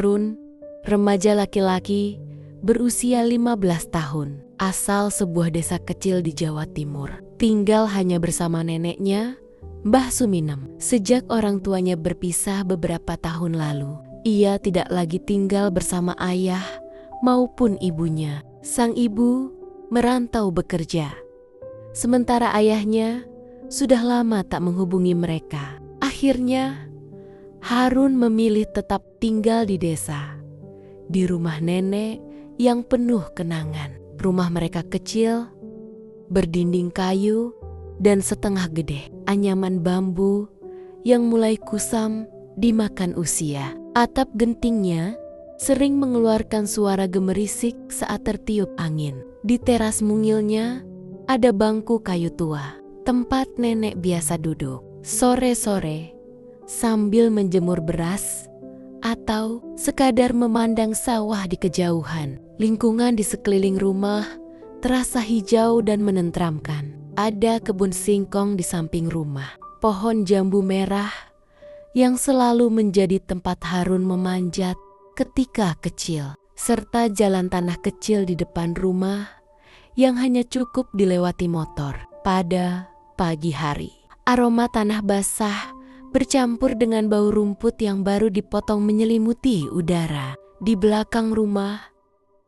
Harun, remaja laki-laki berusia 15 tahun, asal sebuah desa kecil di Jawa Timur. Tinggal hanya bersama neneknya, Mbah Suminem. Sejak orang tuanya berpisah beberapa tahun lalu, ia tidak lagi tinggal bersama ayah maupun ibunya. Sang ibu merantau bekerja, sementara ayahnya sudah lama tak menghubungi mereka. Akhirnya, Harun memilih tetap tinggal di desa, di rumah nenek yang penuh kenangan. Rumah mereka kecil, berdinding kayu dan setengah gede, anyaman bambu yang mulai kusam dimakan usia. Atap gentingnya sering mengeluarkan suara gemerisik saat tertiup angin. Di teras mungilnya ada bangku kayu tua, tempat nenek biasa duduk sore-sore sambil menjemur beras atau sekadar memandang sawah di kejauhan. Lingkungan di sekeliling rumah terasa hijau dan menenteramkan. Ada kebun singkong di samping rumah, pohon jambu merah yang selalu menjadi tempat Harun memanjat ketika kecil, serta jalan tanah kecil di depan rumah yang hanya cukup dilewati motor pada pagi hari. Aroma tanah basah bercampur dengan bau rumput yang baru dipotong menyelimuti udara. Di belakang rumah,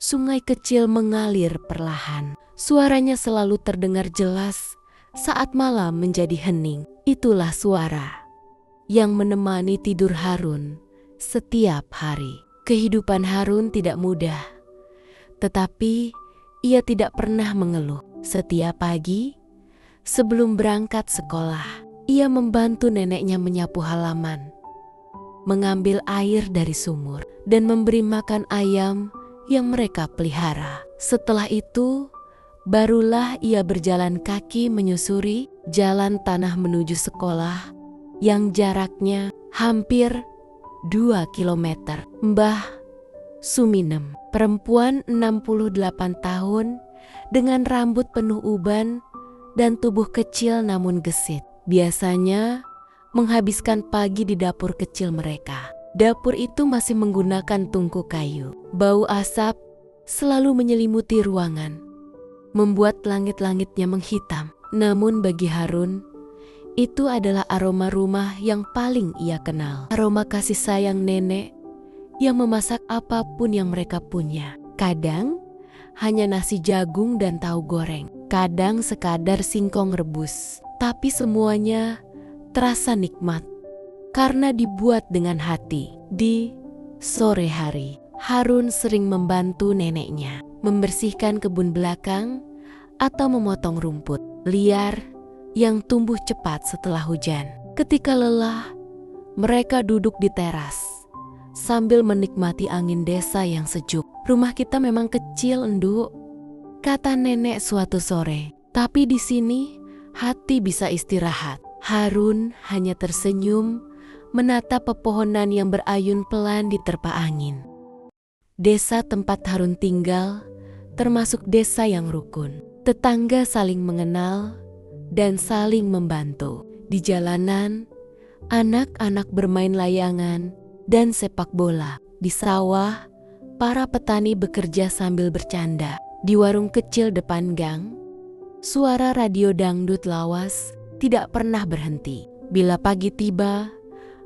sungai kecil mengalir perlahan. Suaranya selalu terdengar jelas saat malam menjadi hening. Itulah suara yang menemani tidur Harun setiap hari. Kehidupan Harun tidak mudah, tetapi ia tidak pernah mengeluh. Setiap pagi, sebelum berangkat sekolah, ia membantu neneknya menyapu halaman, mengambil air dari sumur, dan memberi makan ayam yang mereka pelihara. Setelah itu, barulah ia berjalan kaki menyusuri jalan tanah menuju sekolah yang jaraknya hampir 2 kilometer. Mbah Suminem, perempuan 68 tahun dengan rambut penuh uban dan tubuh kecil namun gesit, biasanya menghabiskan pagi di dapur kecil mereka. Dapur itu masih menggunakan tungku kayu. Bau asap selalu menyelimuti ruangan, membuat langit-langitnya menghitam. Namun bagi Harun, itu adalah aroma rumah yang paling ia kenal. Aroma kasih sayang nenek yang memasak apapun yang mereka punya. Kadang hanya nasi jagung dan tahu goreng, kadang sekadar singkong rebus. Tapi semuanya terasa nikmat karena dibuat dengan hati. Di sore hari, Harun sering membantu neneknya membersihkan kebun belakang atau memotong rumput liar yang tumbuh cepat setelah hujan. Ketika lelah, mereka duduk di teras sambil menikmati angin desa yang sejuk. "Rumah kita memang kecil, Nduk," kata nenek suatu sore, "tapi di sini hati bisa istirahat." Harun hanya tersenyum menatap pepohonan yang berayun pelan diterpa angin. Desa tempat Harun tinggal termasuk desa yang rukun. Tetangga saling mengenal dan saling membantu. Di jalanan, anak-anak bermain layangan dan sepak bola. Di sawah, para petani bekerja sambil bercanda. Di warung kecil depan gang, suara radio dangdut lawas tidak pernah berhenti. Bila pagi tiba,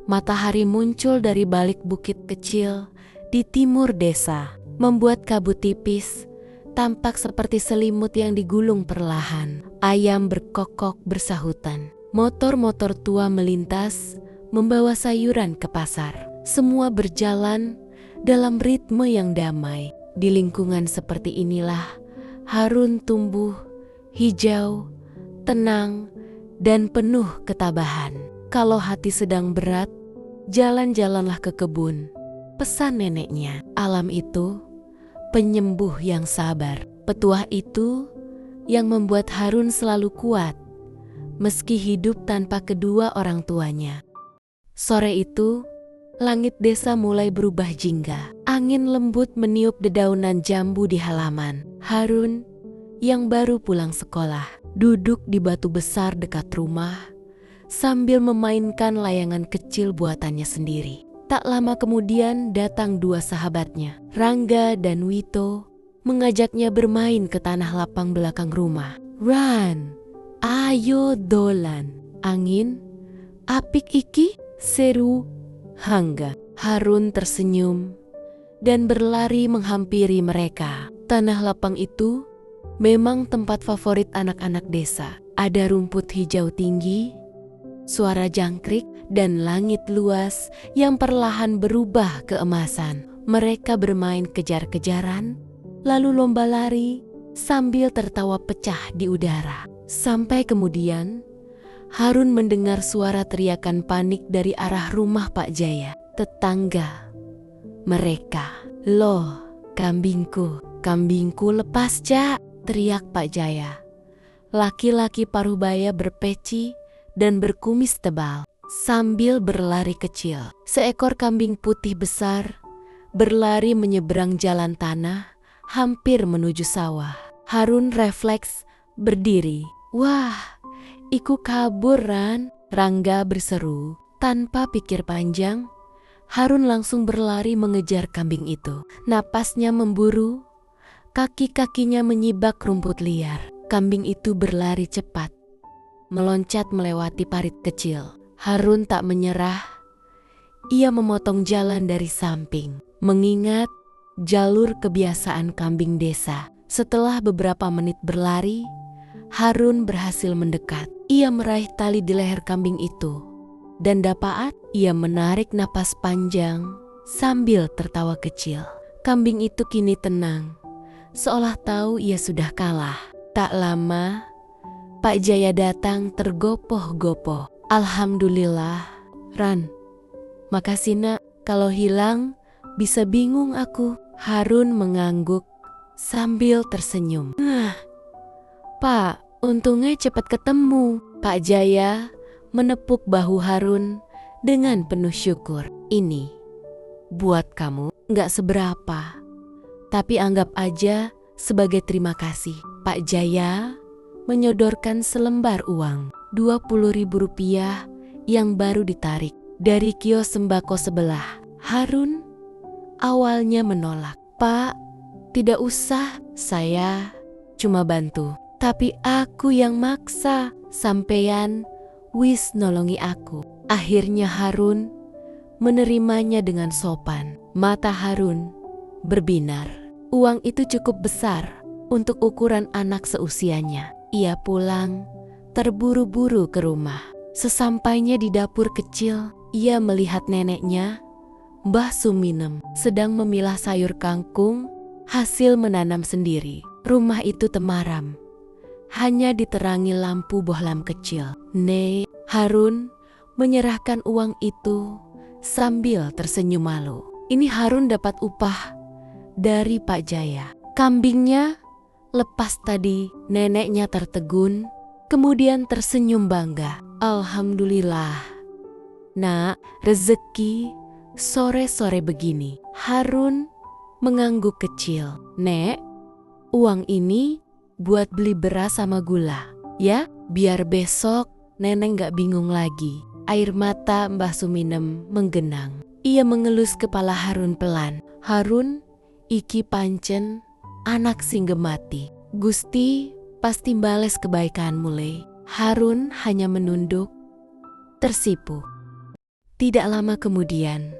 matahari muncul dari balik bukit kecil di timur desa, membuat kabut tipis tampak seperti selimut yang digulung perlahan. Ayam berkokok bersahutan. Motor-motor tua melintas membawa sayuran ke pasar. Semua berjalan dalam ritme yang damai. Di lingkungan seperti inilah Harun tumbuh hijau, tenang, dan penuh ketabahan. Kalau hati sedang berat, jalan-jalanlah ke kebun, pesan neneknya. Alam itu penyembuh yang sabar. Petuah itu yang membuat Harun selalu kuat, meski hidup tanpa kedua orang tuanya. Sore itu, langit desa mulai berubah jingga. Angin lembut meniup dedaunan jambu di halaman. Harun, yang baru pulang sekolah, duduk di batu besar dekat rumah sambil memainkan layangan kecil buatannya sendiri. Tak lama kemudian datang dua sahabatnya, Rangga dan Wito, mengajaknya bermain ke tanah lapang belakang rumah. "Ran, ayo dolan. Angin, apik iki," seru Hangga. Harun tersenyum dan berlari menghampiri mereka. Tanah lapang itu memang tempat favorit anak-anak desa. Ada rumput hijau tinggi, suara jangkrik, dan langit luas yang perlahan berubah keemasan. Mereka bermain kejar-kejaran, lalu lomba lari sambil tertawa pecah di udara. Sampai kemudian, Harun mendengar suara teriakan panik dari arah rumah Pak Jaya, tetangga mereka. "Loh, kambingku lepas, Cak!" teriak Pak Jaya. Laki-laki paruh baya berpeci dan berkumis tebal sambil berlari kecil. Seekor kambing putih besar berlari menyeberang jalan tanah hampir menuju sawah. Harun refleks berdiri. "Wah, iku kabur, Ran!" Rangga berseru. Tanpa pikir panjang, Harun langsung berlari mengejar kambing itu. Napasnya memburu, kaki-kakinya menyibak rumput liar. Kambing itu berlari cepat, meloncat melewati parit kecil. Harun tak menyerah. Ia memotong jalan dari samping, mengingat jalur kebiasaan kambing desa. Setelah beberapa menit berlari, Harun berhasil mendekat. Ia meraih tali di leher kambing itu, dan dapat ia menarik napas panjang sambil tertawa kecil. Kambing itu kini tenang, seolah tahu ia sudah kalah. Tak lama, Pak Jaya datang tergopoh-gopoh. "Alhamdulillah, Ran. Makasih nak, kalau hilang bisa bingung aku." Harun mengangguk sambil tersenyum. "Pak, untungnya cepat ketemu." Pak Jaya menepuk bahu Harun dengan penuh syukur. "Ini buat kamu gak seberapa, tapi anggap aja sebagai terima kasih." Pak Jaya menyodorkan selembar uang Rp20.000 yang baru ditarik dari kios sembako sebelah. Harun awalnya menolak. "Pak, tidak usah, saya cuma bantu." "Tapi aku yang maksa, sampeyan wis nolongi aku." Akhirnya Harun menerimanya dengan sopan. Mata Harun berbinar. Uang itu cukup besar untuk ukuran anak seusianya. Ia pulang terburu-buru ke rumah. Sesampainya di dapur kecil, ia melihat neneknya, Mbah Suminem, sedang memilah sayur kangkung hasil menanam sendiri. Rumah itu temaram, hanya diterangi lampu bohlam kecil. "Nek," Harun menyerahkan uang itu sambil tersenyum malu. Ini Harun dapat upah dari Pak Jaya. "Kambingnya lepas tadi." Neneknya tertegun, kemudian tersenyum bangga. "Alhamdulillah, nak, rezeki sore-sore begini." Harun mengangguk kecil. "Nek, uang ini buat beli beras sama gula, ya, biar besok nenek gak bingung lagi." Air mata Mbah Suminem menggenang. Ia mengelus kepala Harun pelan. "Harun, iki pancen anak sing gemati. Gusti pasti bales kebaikanmu, Le." Harun hanya menunduk, tersipu. Tidak lama kemudian,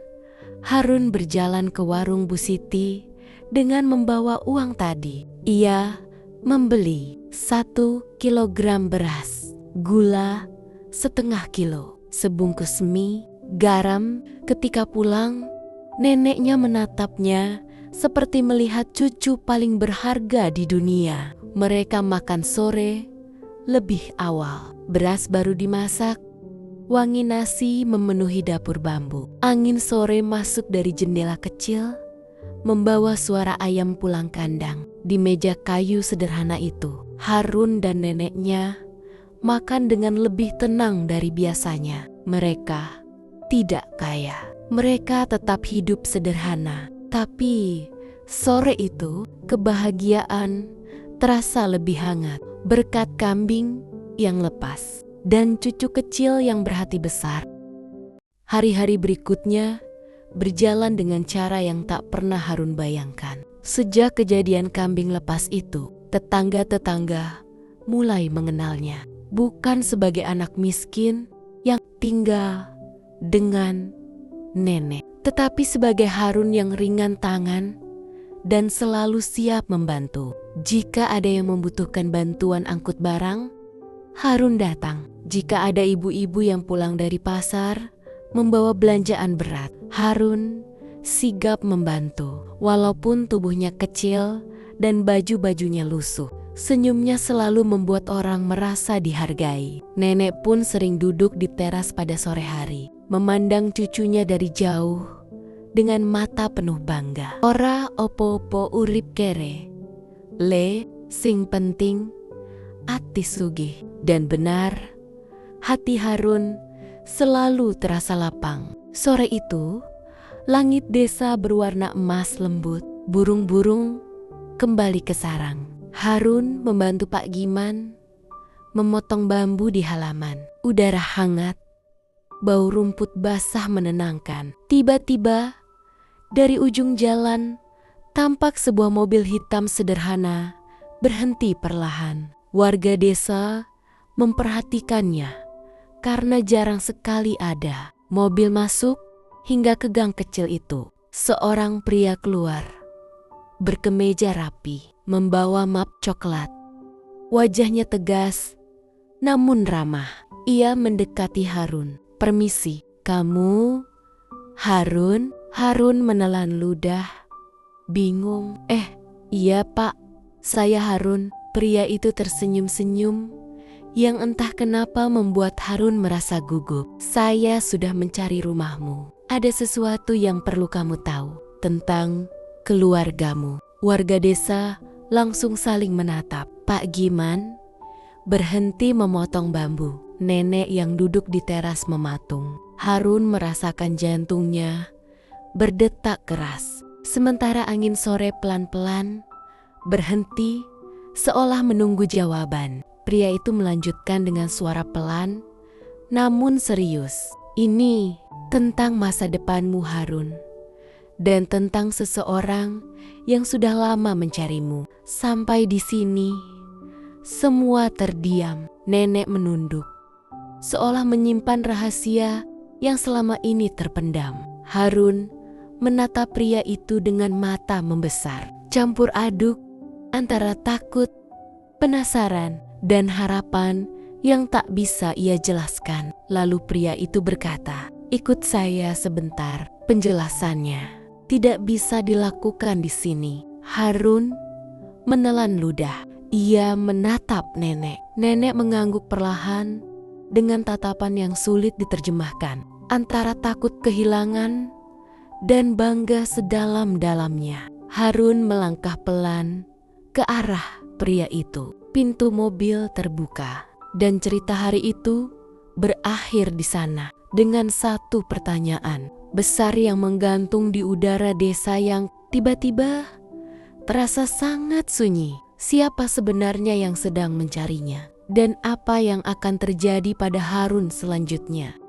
Harun berjalan ke warung Bu Siti dengan membawa uang tadi. Ia membeli 1 kilogram beras, gula setengah kilo, sebungkus mie, garam. Ketika pulang, neneknya menatapnya seperti melihat cucu paling berharga di dunia. Mereka makan sore lebih awal. Beras baru dimasak, wangi nasi memenuhi dapur bambu. Angin sore masuk dari jendela kecil, membawa suara ayam pulang kandang. Di meja kayu sederhana itu, Harun dan neneknya makan dengan lebih tenang dari biasanya. Mereka tidak kaya, mereka tetap hidup sederhana. Tapi sore itu kebahagiaan terasa lebih hangat berkat kambing yang lepas dan cucu kecil yang berhati besar. Hari-hari berikutnya berjalan dengan cara yang tak pernah Harun bayangkan. Sejak kejadian kambing lepas itu, tetangga-tetangga mulai mengenalnya. Bukan sebagai anak miskin yang tinggal dengan nenek, tetapi sebagai Harun yang ringan tangan dan selalu siap membantu. Jika ada yang membutuhkan bantuan angkut barang, Harun datang. Jika ada ibu-ibu yang pulang dari pasar membawa belanjaan berat, Harun sigap membantu. Walaupun tubuhnya kecil dan baju-bajunya lusuh, senyumnya selalu membuat orang merasa dihargai. Nenek pun sering duduk di teras pada sore hari, memandang cucunya dari jauh dengan mata penuh bangga. Ora opo-opo urip kere, le sing penting ati sugih. Dan benar, hati Harun selalu terasa lapang. Sore itu, langit desa berwarna emas lembut. Burung-burung kembali ke sarang. Harun membantu Pak Giman memotong bambu di halaman. Udara hangat, bau rumput basah menenangkan. Tiba-tiba, dari ujung jalan, tampak sebuah mobil hitam sederhana berhenti perlahan. Warga desa memperhatikannya karena jarang sekali ada. Mobil masuk hingga ke gang kecil itu. Seorang pria keluar, berkemeja rapi, membawa map coklat. Wajahnya tegas, namun ramah. Ia mendekati Harun. "Permisi, kamu Harun?" Harun menelan ludah, bingung. Iya Pak, saya Harun." Pria itu tersenyum-senyum yang entah kenapa membuat Harun merasa gugup. "Saya sudah mencari rumahmu. Ada sesuatu yang perlu kamu tahu tentang keluargamu." Warga desa langsung saling menatap. Pak Giman berhenti memotong bambu. Nenek yang duduk di teras mematung. Harun merasakan jantungnya berdetak keras. Sementara angin sore pelan-pelan berhenti seolah menunggu jawaban. Pria itu melanjutkan dengan suara pelan namun serius. "Ini tentang masa depanmu Harun, dan tentang seseorang yang sudah lama mencarimu." Sampai di sini, semua terdiam. Nenek menunduk, seolah menyimpan rahasia yang selama ini terpendam. Harun menatap pria itu dengan mata membesar, campur aduk antara takut, penasaran, dan harapan yang tak bisa ia jelaskan. Lalu pria itu berkata, "Ikut saya sebentar." Penjelasannya tidak bisa dilakukan di sini. Harun menelan ludah. Ia menatap nenek. Nenek mengangguk perlahan dengan tatapan yang sulit diterjemahkan. Antara takut kehilangan dan bangga sedalam-dalamnya. Harun melangkah pelan ke arah pria itu. Pintu mobil terbuka dan cerita hari itu berakhir di sana dengan satu pertanyaan besar yang menggantung di udara desa yang tiba-tiba terasa sangat sunyi. Siapa sebenarnya yang sedang mencarinya? Dan apa yang akan terjadi pada Harun selanjutnya?